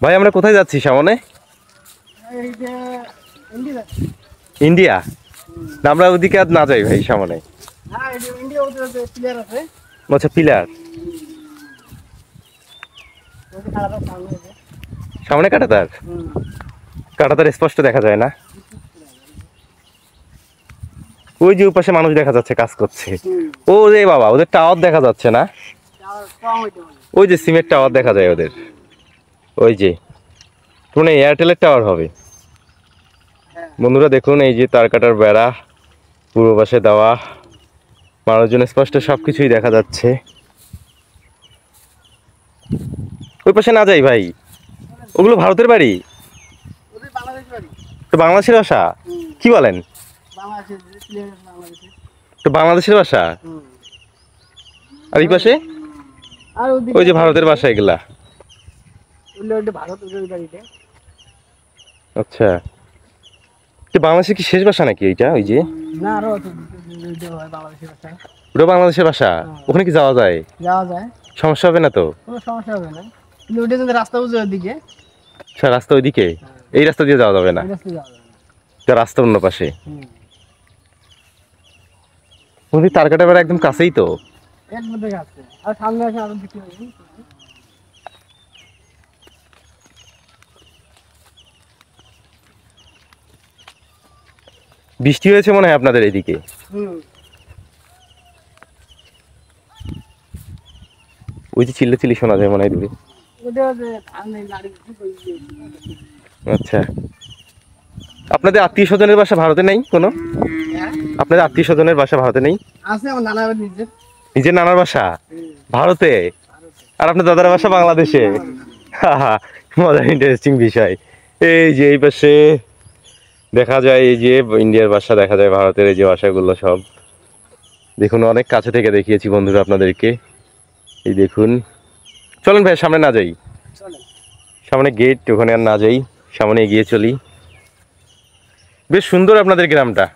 ভাই আমরা কোথায় যাচ্ছি সামনে? ইন্ডিয়া? না আমরা ওদিকে আর না যাই ভাই সামনে। আচ্ছা পিলার সামনে কাঁটাতার, কাঁটাতার স্পষ্ট দেখা যায় না। ওই যে ওপাশে মানুষ দেখা যাচ্ছে কাজ করছে। ও রে বাবা, ওদের টাওয়ার দেখা যাচ্ছে না? ওই যে সিমেন্ট টাওয়ার দেখা যায় ওদের, ওই যে পুরো এয়ারটেলের টাওয়ার হবে। বন্ধুরা দেখুন, এই যে তার কাটার বেড়া পূর্ব পাশে দেওয়া, মানুষজন স্পষ্ট সবকিছুই দেখা যাচ্ছে। ওই পাশে না যাই ভাই, ওগুলো ভারতের বাড়ি, তো বাংলাদেশের ভাষা কি বলেন? তো বাংলাদেশের ভাষা। আর এই পাশে ওই যে ভারতের ভাষা এগুলা। আচ্ছা, বাংলাদেশের কি শেষ ভাষা নাকি এইটা? ওই যে ওটা বাংলাদেশের ভাষা, ওখানে কি যাওয়া যায়? যাওয়া যায়, সমস্যা হবে না তো? কোনো সমস্যা হবে না, কিন্তু ওইটা যদি রাস্তা বুঝে ওইদিকে। আচ্ছা, রাস্তা ওইদিকে, এই রাস্তা দিয়ে যাওয়া যাবে না, রাস্তা অন্য পাশে। তার কাটা বেড়া একদম কাছেই তো। আর সামনে আছে আরো দেখতে পাবেন। বৃষ্টি হয়েছে মনে হয় আপনাদের এদিকে। ওই যে চিল্লা চিল্লি শোনা যায় মনে হয় দূরে। আচ্ছা, আপনাদের আত্মীয় স্বজনের বাসা ভারতে নেই কোনো? আপনাদের আত্মীয় স্বজনের বাসা ভারতে নেই? আছে, আমার নানার নিজের নানার বাসা ভারতে, আর আপনার দাদার বাসা বাংলাদেশে। মজার ইন্টারেস্টিং বিষয়। এই যে এই পাশে দেখা যায়, এই যে ইন্ডিয়ার বাসা দেখা যায়, ভারতের এই যে বাসাগুলো সব দেখুন, অনেক কাছে থেকে দেখিয়েছি বন্ধুরা আপনাদেরকে। এই দেখুন, চলেন ভাই সামনে না যাই, সামনে গেট, ওখানে আর না যাই, সামনে এগিয়ে চলি। বেশ সুন্দর আপনাদের গ্রামটা।